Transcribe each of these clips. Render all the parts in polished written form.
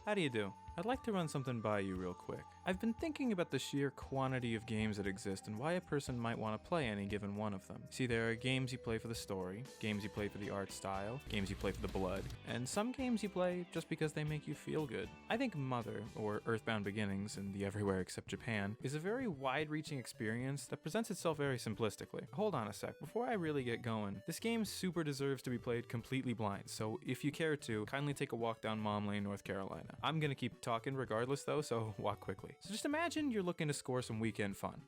How do you do? I'd like to run something by you real quick. I've been thinking about the sheer quantity of games that exist and why a person might want to play any given one of them. See, there are games you play for the story, games you play for the art style, games you play for the blood, and some games you play just because they make you feel good. I think Mother, or Earthbound Beginnings in the Everywhere Except Japan, is a very wide-reaching experience that presents itself very simplistically. Hold on a sec, before I really get going, this game super deserves to be played completely blind, so if you care to, kindly take a walk down Mom Lane, North Carolina. I'm gonna keep talking regardless though, so walk quickly. So just imagine you're looking to score some weekend fun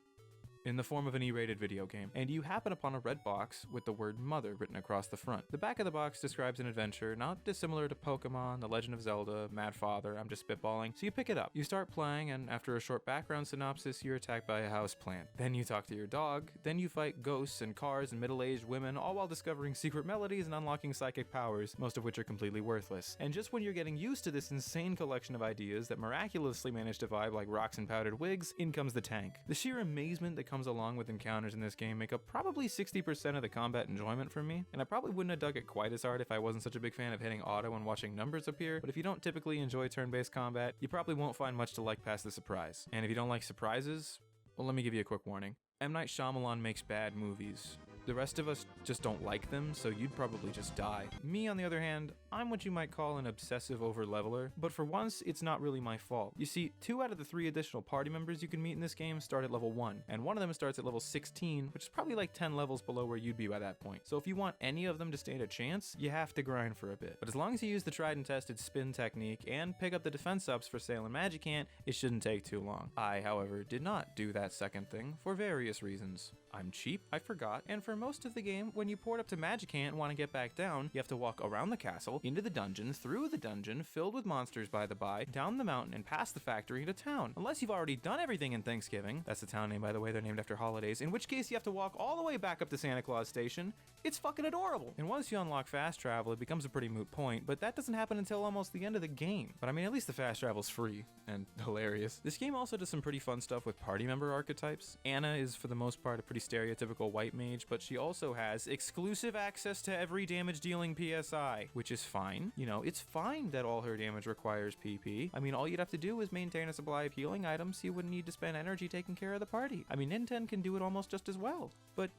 in the form of an E-rated video game, and you happen upon a red box with the word Mother written across the front. The back of the box describes an adventure not dissimilar to Pokemon, The Legend of Zelda, Mad Father, I'm just spitballing. So you pick it up, you start playing, and after a short background synopsis, you're attacked by a house plant. Then you talk to your dog, then you fight ghosts and cars and middle-aged women, all while discovering secret melodies and unlocking psychic powers, most of which are completely worthless. And just when you're getting used to this insane collection of ideas that miraculously manage to vibe like rocks and powdered wigs, in comes the tank. The sheer amazement that comes along with encounters in this game make up probably 60% of the combat enjoyment for me, and I probably wouldn't have dug it quite as hard if I wasn't such a big fan of hitting auto and watching numbers appear, but if you don't typically enjoy turn-based combat, you probably won't find much to like past the surprise. And if you don't like surprises, well, let me give you a quick warning. M. Night Shyamalan makes bad movies. The rest of us just don't like them, so you'd probably just die. Me, on the other hand, I'm what you might call an obsessive over-leveler, but for once, it's not really my fault. You see, 2 out of the 3 additional party members you can meet in this game start at level 1, and one of them starts at level 16, which is probably like 10 levels below where you'd be by that point. So if you want any of them to stand a chance, you have to grind for a bit. But as long as you use the tried and tested spin technique and pick up the defense ups for sale in Magicant, it shouldn't take too long. I, however, did not do that second thing for various reasons. I'm cheap, I forgot, and for most of the game, when you port up to Magicant and want to get back down, you have to walk around the castle, into the dungeon, through the dungeon, filled with monsters by the by, down the mountain, and past the factory to town. Unless you've already done everything in Thanksgiving, that's the town name by the way, they're named after holidays, in which case you have to walk all the way back up to Santa Claus Station. It's fucking adorable! And once you unlock fast travel, it becomes a pretty moot point, but that doesn't happen until almost the end of the game. But I mean, at least the fast travel's free, and hilarious. This game also does some pretty fun stuff with party member archetypes. Anna is for the most part a pretty stereotypical white mage, but she also has exclusive access to every damage dealing PSI, which is fine. You know, it's fine that all her damage requires PP. I mean, all you'd have to do is maintain a supply of healing items so you wouldn't need to spend energy taking care of the party. I mean, Ninten can do it almost just as well, but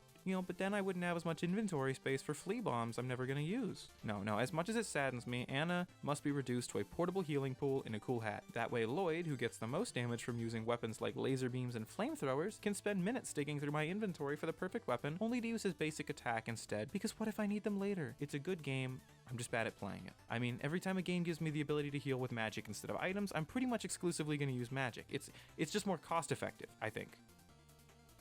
then I wouldn't have as much inventory space for flea bombs I'm never gonna use. No, as much as it saddens me, Anna must be reduced to a portable healing pool in a cool hat. That way Lloyd, who gets the most damage from using weapons like laser beams and flamethrowers, can spend minutes digging through my inventory for the perfect weapon, only to use his basic attack instead, because what if I need them later? It's a good game, I'm just bad at playing it. I mean, every time a game gives me the ability to heal with magic instead of items, I'm pretty much exclusively gonna use magic. It's just more cost effective, I think.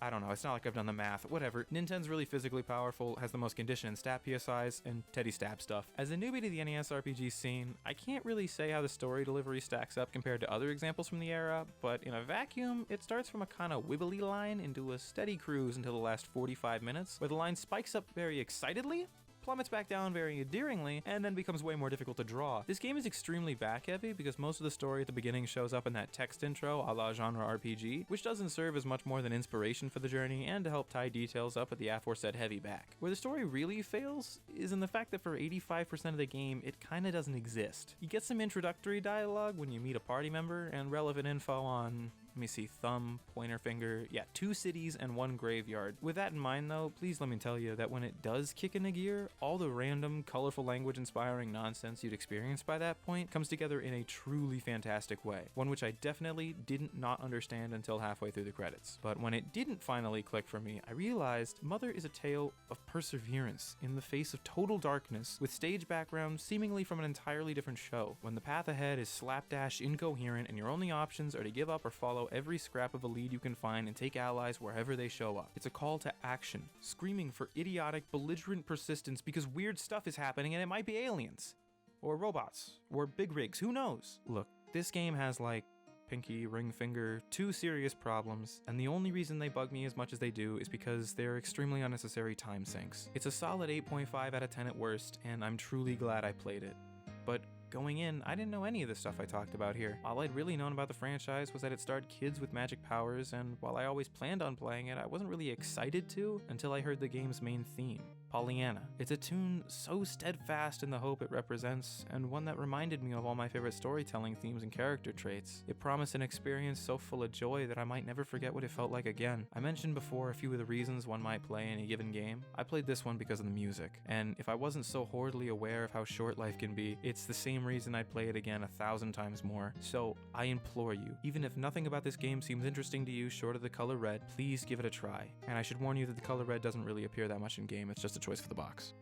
I don't know, it's not like I've done the math, whatever. Ninten's really physically powerful, has the most condition and stat PSIs, and Teddy stab stuff. As a newbie to the NES RPG scene, I can't really say how the story delivery stacks up compared to other examples from the era, but in a vacuum, it starts from a kinda wibbly line into a steady cruise until the last 45 minutes, where the line spikes up very excitedly, plummets back down very endearingly, and then becomes way more difficult to draw. This game is extremely back-heavy because most of the story at the beginning shows up in that text intro a la genre RPG, which doesn't serve as much more than inspiration for the journey and to help tie details up at the aforesaid heavy back. Where the story really fails is in the fact that for 85% of the game, it kinda doesn't exist. You get some introductory dialogue when you meet a party member and relevant info on, let me see, thumb, pointer finger, 2 cities and 1 graveyard. With that in mind though, please let me tell you that when it does kick into gear, all the random, colorful language-inspiring nonsense you'd experienced by that point comes together in a truly fantastic way. One which I definitely didn't not understand until halfway through the credits. But when it didn't finally click for me, I realized Mother is a tale of perseverance in the face of total darkness, with stage background seemingly from an entirely different show. When the path ahead is slapdash incoherent and your only options are to give up or follow every scrap of a lead you can find and take allies wherever they show up. It's a call to action, screaming for idiotic, belligerent persistence because weird stuff is happening and it might be aliens. Or robots. Or big rigs, who knows? Look, this game has like pinky, ring finger, 2 serious problems, and the only reason they bug me as much as they do is because they're extremely unnecessary time sinks. It's a solid 8.5 out of 10 at worst, and I'm truly glad I played it. But going in, I didn't know any of the stuff I talked about here. All I'd really known about the franchise was that it starred kids with magic powers, and while I always planned on playing it, I wasn't really excited to until I heard the game's main theme. Pollyanna. It's a tune so steadfast in the hope it represents, and one that reminded me of all my favorite storytelling themes and character traits. It promised an experience so full of joy that I might never forget what it felt like again. I mentioned before a few of the reasons one might play in a given game. I played this one because of the music, and if I wasn't so horridly aware of how short life can be, it's the same reason I'd play it again 1,000 times more. So I implore you, even if nothing about this game seems interesting to you short of the color red, please give it a try. And I should warn you that the color red doesn't really appear that much in game, it's just a choice for the box.